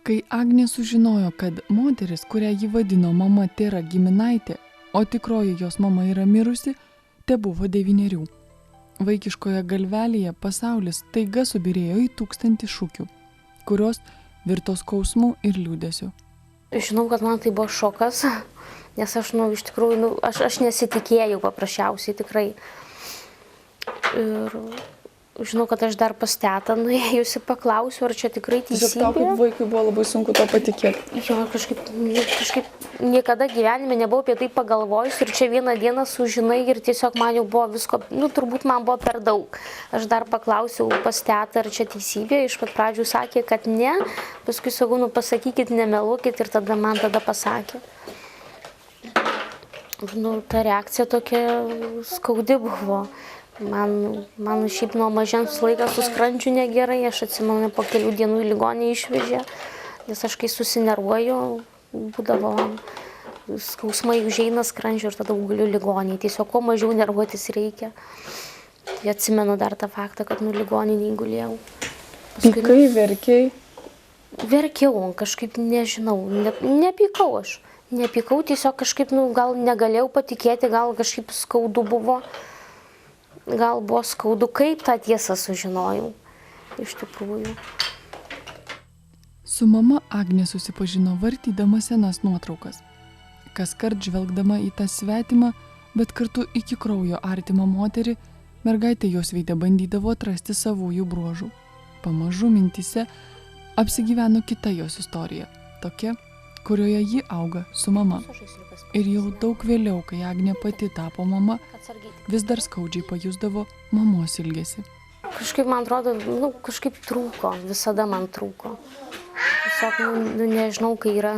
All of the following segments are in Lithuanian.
Kai Agnė sužinojo, kad moteris, kurią ji vadino mama, tėra giminaitė, o tikroji jos mama yra mirusi, tebuvo 9. Vaikiškoje galvelėje pasaulis taiga subirėjo į 1000 šūkių, kurios virto skausmu ir liūdesiu. Žinau, kad man tai buvo šokas, nes aš, iš tikrųjų, aš nesitikėjau paprasčiausiai tikrai. Ir žinau, kad aš dar pas tetą nuėjusi paklausiu, ar čia tikrai teisybė. Tiesiog tau kaip vaikui buvo labai sunku to patikėti. Jo, kažkaip niekada gyvenime nebuvau apie tai pagalvojus ir čia vieną dieną sužinai ir tiesiog man jau buvo visko, turbūt man buvo per daug. Aš dar paklausiau pas tetą, ar čia teisybė, iš pat pradžių sakė, kad ne, paskui sakau, pasakykit, nemeluokit ir tada man pasakė. Ta reakcija tokia skaudi buvo. Man šiaip nuo mažens laikas su skrandžiu negerai, aš atsimenu, po kelių dienų į ligoninę išvežė, nes aš kai susinervuoju, būdavo skausmai užeina skrandžiu ir tada guliu ligoninėje, tiesiog kuo mažiau nervuotis reikia. Tai atsimenu dar tą faktą, kad ligoninėje gulėjau. Pykai, verkiai? Verkiau, kažkaip nežinau, nepykau aš. Nepykau, tiesiog kažkaip, gal negalėjau patikėti, gal kažkaip skaudu buvo. Gal buvo skaudu, kaip tą tiesą sužinojau, iš tikrųjų. Su mama Agnė susipažino vartydama senas nuotraukas. Kaskart žvelgdama į tą svetimą, bet kartu iki kraujo artimą moterį, mergaitė jos veide bandydavo atrasti savųjų bruožų. Pamažu mintyse apsigyveno kita jos istorija, tokia, kurioje ji auga su mama. Ir jau daug vėliau, kai Agnė pati tapo mama, vis dar skaudžiai pajusdavo mamos ilgesį. Kažkaip, man atrodo, kažkaip trūko, visada man trūko. Tiesiog, nežinau, kai yra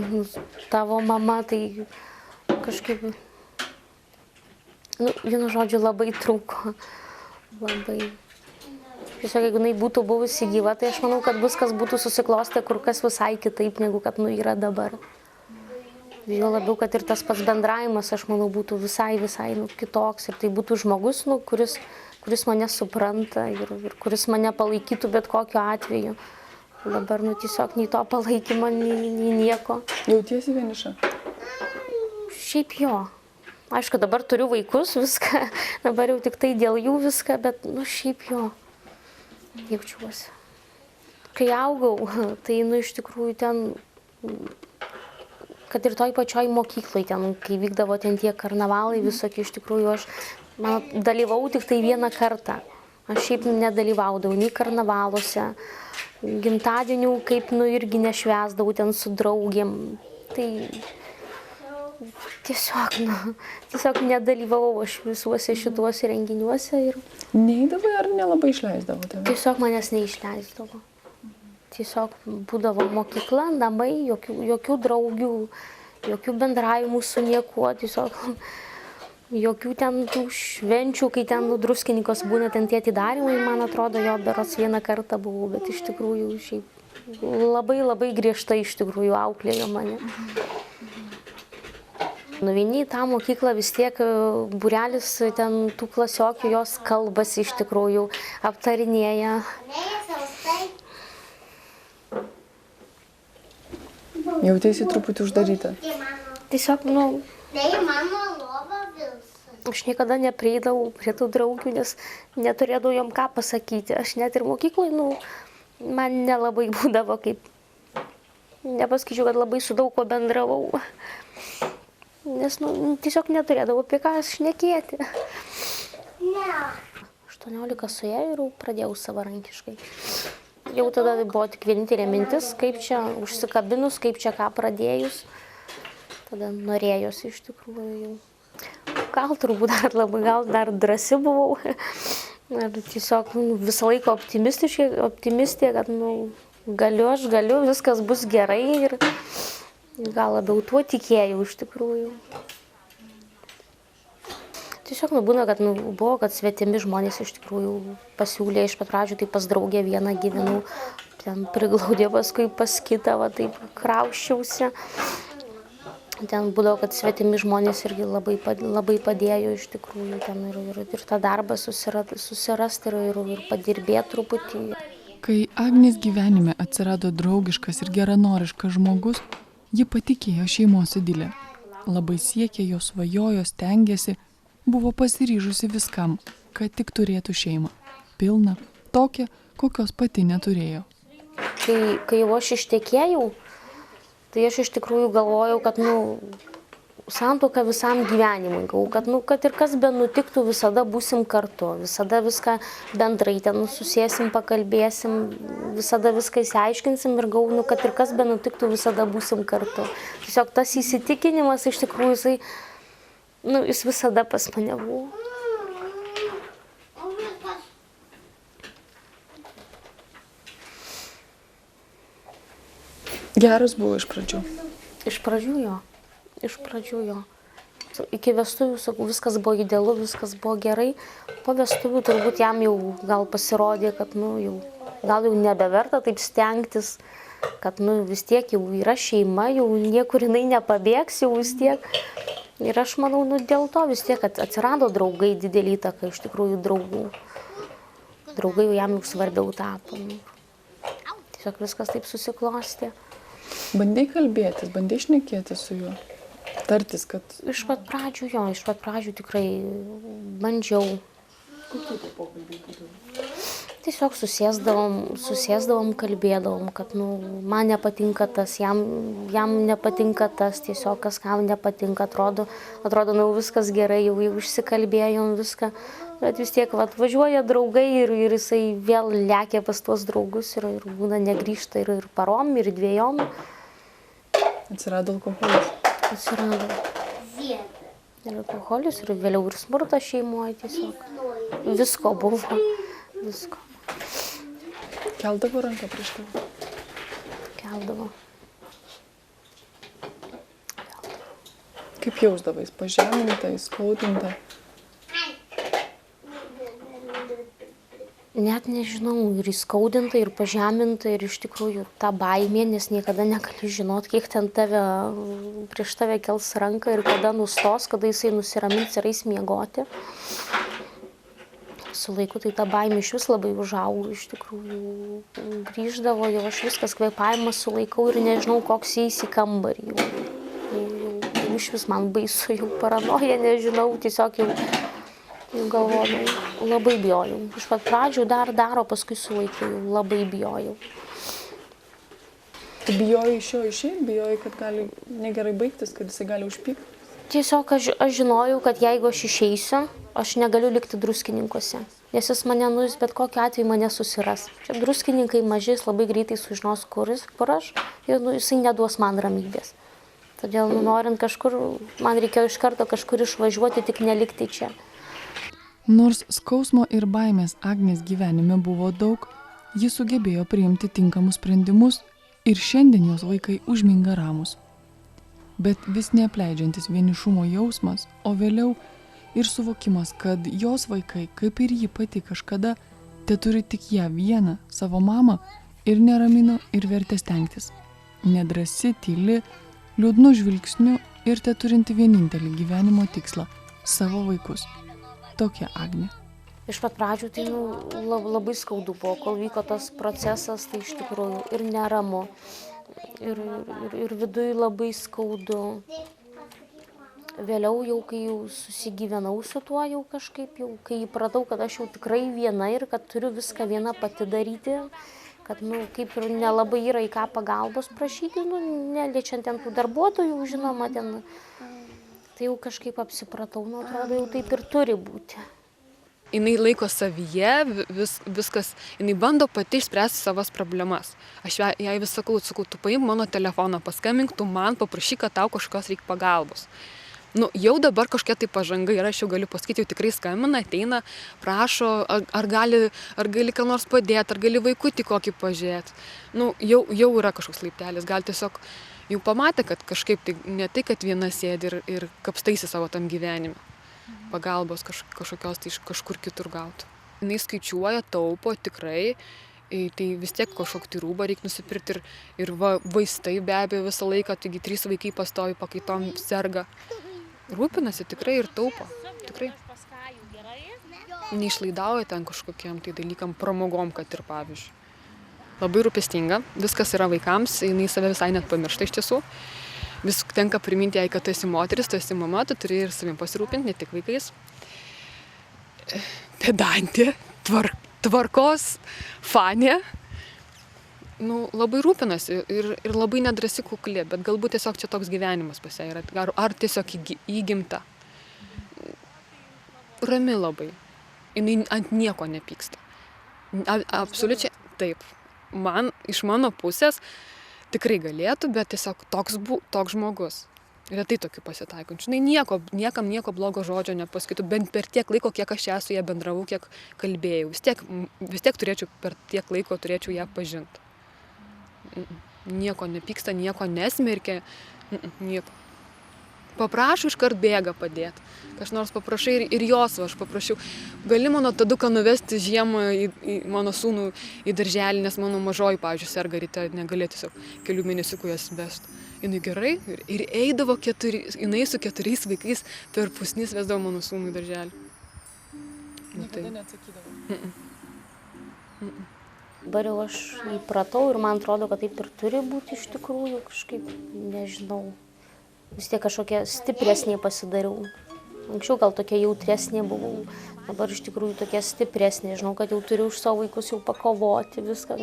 tavo mama, tai kažkaip, vienu žodžiu, labai trūko. Labai. Tiesiog, jeigu jinai būtų buvusi gyva, tai aš manau, kad viskas būtų susiklostę kur kas visai kitaip, negu kad yra dabar. Jo labiau, kad ir tas pats bendravimas, aš manau, būtų visai kitoks. Ir tai būtų žmogus, kuris mane supranta ir kuris mane palaikytų bet kokiu atveju. Dabar, tiesiog nei to palaikymo, nei nieko. Jautiesi vieniša? Šiaip jo. Aišku, dabar turiu vaikus, viską. Dabar jau tik tai dėl jų viską, bet, šiaip jo. Jaučiuosi. Kai augau, tai, iš tikrųjų, ten... Kad ir toj pačioj mokyklai, kai vykdavo ten tie karnavalai visokie, iš tikrųjų aš dalyvau tik tai vieną kartą. Aš šiaip nedalyvaudavau nei karnavaluose, gimtadienių kaip irgi nešvęsdavau ten su draugėm. Tai tiesiog nedalyvavau aš visuose šituose renginiuose. Neidavai ar nelabai išleisdavo tave? Tiesiog manęs neišleisdavo. Tiesiog būdavo mokykla, namai, jokių draugių, jokių bendravimų su niekuo, tiesiog jokių ten tų švenčių, kai ten Druskininkuos būna ten tie atidarymai, man atrodo, jo berods vieną kartą buvau, bet iš tikrųjų šiaip labai griežtai iš tikrųjų auklėjo mane. Nuveini į tą mokyklą vis tiek būrelis ten tų klasiokių, jos kalbasi iš tikrųjų, aptarinėja. Jautiesi truputį uždaryta? Tiesiog, aš niekada neprieidavau prie tų draugių, nes neturėdavau jom ką pasakyti. Aš net ir mokyklai, man nelabai būdavo kaip, nepasakyčiau, kad labai su daug ko bendravau. Nes, tiesiog neturėdavau apie ką šnekėti. 18 suėjo ir pradėjau savarankiškai. Jau tada buvo tik vienintelė mintis, kaip čia užsikabinus, kaip čia ką pradėjus. Tada norėjosi iš tikrųjų jau. Gal turbūt gal dar drąsi buvau. Tiesiog visą laiką optimistė, kad aš galiu, viskas bus gerai ir gal labiau tuo tikėjau iš tikrųjų. Tiesiog būna, kad buvo, kad svetimi žmonės iš tikrųjų pasiūlė iš pat pradžių, tai pas draugę vieną gyvenau, ten priglaudė, paskui pas kitą, taip krausčiausi. Ten būdavo, kad svetimi žmonės irgi labai padėjo iš tikrųjų ten ir tą darbą susirasti ir padirbėti truputį. Kai Agnės gyvenime atsirado draugiškas ir geranoriškas žmogus, ji patikėjo šeimos idilę. Labai siekė, jo svajojo, stengėsi, buvo pasiryžusi viskam, kad tik turėtų šeimą. Pilną, tokią, kokios pati neturėjo. Kai jau aš ištekėjau, tai aš iš tikrųjų galvojau, kad santuoka visam gyvenimui, kad ir kas be nutiktų, visada būsim kartu, visada viską bendrai ten susėsim, pakalbėsim, visada viską įsiaiškinsim ir kad ir kas be nutiktų, visada būsim kartu. Tiesiog tas įsitikinimas iš tikrųjų, jis visada pas mane buvo. Geras buvo iš pradžių. Iš pradžių jo. Iki vestuvių, sakau, viskas buvo idealu, viskas buvo gerai. Po vestuvių turbūt jam jau gal pasirodė, kad gal jau nebeverta taip stengtis, kad vis tiek jau yra šeima, jau niekur jinai nepabėgs, jau vis tiek. Ir aš manau, dėl to vis tiek atsirado draugai, didelį įtaką iš tikrųjų draugų. Draugai jau jam jau svarbiau tapo. Tiesiog viskas taip susiklostė. Bandai kalbėtis, bandai šnekėtis su juo, tartis, kad... Iš pat pradžių tikrai bandžiau. Kokie tai pokalbiai būdavo? Tiesiog susėsdavom, kalbėdavom, kad man nepatinka tas, jam nepatinka tas, tiesiog kas kam nepatinka, atrodo, viskas gerai, jau išsikalbėjom viską, bet vis tiek važiuoja draugai ir jisai vėl lekia pas tuos draugus ir būna negrįžta ir parom, ir dviejom. Atsirado alkoholis. Atsirado. Ir alkoholis, ir vėliau ir smurtas šeimoje tiesiog. Visko buvo. Visko. Keldavo ranką prieš tave? Keldavo. Kaip jausdavais? Pažeminta, įskaudinta? Net nežinau, ir įskaudinta, ir pažeminta, ir iš tikrųjų ta baimė, nes niekada negali žinot, kiek ten prieš tave kels ranką ir kada nustos, kada jisai nusiramins ir eis miegoti. Su laiku tai ta baimė iš vis labai užaugo, iš tikrųjų grįždavo, jau aš viskas kvėpavimą sulaikau ir nežinau, koks įeis į kambarį. Jau iš vis man baisu, jau paranoja, nežinau, tiesiog jau galvodavau, labai bijojau. Iš pat pradžių daro, paskui su laiku jau labai bijojau. Tu bijojai iš jo išeiti, bijojai, kad gali negerai baigtis, kad jisai gali užpykti? Tiesiog aš žinojau, kad jeigu aš išeisiu, aš negaliu likti Druskininkuose. Nes jis mane bet kokiu atveju mane susiras. Čia Druskininkai maži, jis labai greitai sužinos, kur aš, ir jisai neduos man ramybės. Todėl norint kažkur, man reikėjo iš karto kažkur išvažiuoti, tik nelikti čia. Nors skausmo ir baimės Agnės gyvenime buvo daug, ji sugebėjo priimti tinkamus sprendimus ir šiandien jos vaikai užminga ramus. Bet vis neapleidžiantis vienišumo jausmas, o vėliau ir suvokimas, kad jos vaikai, kaip ir ji pati kažkada, teturi tik ją vieną, savo mamą, ir neramino ir vertė stengtis. Nedrasi, tyli, liūdnu žvilgsniu ir teturinti vienintelį gyvenimo tikslą – savo vaikus. Tokia Agnė. Iš pat pradžių tai labai skaudu buvo, kol vyko tas procesas, tai iš tikrųjų ir neramu. Ir viduj labai skaudu. Vėliau jau, kai jau susigyvenau su tuo, jau kažkaip, kai įpratau, kad aš jau tikrai viena ir kad turiu viską viena pati daryti, kad kaip ir nelabai yra į ką pagalbos prašyti, neliečiant ten tų darbuotojų, žinoma, ten. Tai jau kažkaip apsipratau, atrodo, jau taip ir turi būti. Jinai laiko savyje, viskas, jinai bando pati išspręsti savas problemas. Aš jai vis sakau, tu paimk mano telefoną, paskambink tu man, paprašyk, kad tau kažkokios reikia pagalbos. Jau dabar kažkokia tai pažanga yra, aš jau galiu pasakyti, jau tikrai skambina, ateina, prašo, ar gali ką nors padėti, ar gali vaikutį kokį pažiūrėti. Jau yra kažkoks laiptelis, gal tiesiog jau pamatė, kad kažkaip tai ne tai, kad viena sėdi ir kapstaisi savo tam gyvenime. Pagalbos kažkokios tai iš kažkur kitur gautų. Jis skaičiuoja, taupo tikrai, tai vis tiek kažkokį rūbą reikia nusipirkti ir vaistai be abejo visą laiką, taigi 3 vaikai pastovi pakaitom serga. Rūpinasi tikrai ir taupo, tikrai. Neišlaidauja ten kažkokiem tai dalykam, pramogom, kad ir pavyzdžiui. labai rūpestinga, viskas yra vaikams, jinai save visai net pamiršta iš tiesų. Vis tenka priminti jai, kad tu esi moteris, tu esi mama, tu turi ir savim pasirūpinti, ne tik vaikais. Pedantė, tvarkos fanė. Labai rūpinasi ir labai nedrąsi kuklė, bet galbūt tiesiog čia toks gyvenimas pas ją yra, ar tiesiog įgimta. Rami labai. Jinai ant nieko nepyksta. Absoliučiai taip. Iš mano pusės tikrai galėtų, bet tiesiog toks žmogus. Retai tokių pasitaikančių. Niekam nieko blogo žodžio nepasakytų, bent per tiek laiko, kiek aš ją su ją bendravau, kiek kalbėjau. Vis tiek per tiek laiko turėčiau ją pažinti. Nieko nepyksta, nieko nesmerkia, nieko. Paprašau, iškart bėga padėti. Kas nors paprašai ir jos, aš paprašiau, gali mano taduką nuvesti žiemą į mano sūnų į darželį, nes mano mažoji, pavyzdžiui, serga ryte, negalėtų tiesiog kelių mėnesių jas vesti. Jinai gerai ir eidavo jinai su 4 vaikais per pusnis vesdavo mano sūnų į darželį. Niekada neatsakydavo. Dabar jau aš įpratau ir man atrodo, kad taip ir turi būti iš tikrųjų, kažkaip, nežinau, vis tiek kažkokia stipresnė pasidariau. Anksčiau gal tokia jautresnė buvau, dabar iš tikrųjų tokia stipresnė, žinau, kad jau turiu už savo vaikus jau pakovoti viską.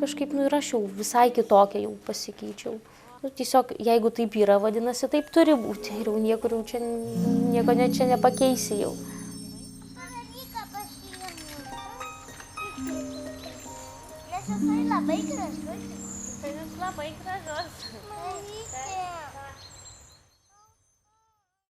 Kažkaip, ir aš jau visai kitokia jau pasikeičiau. Tiesiog, jeigu taip yra, vadinasi, taip turi būti ir jau nieko čia nepakeisi jau. Jisai labai gražus. Tai jis labai gražus.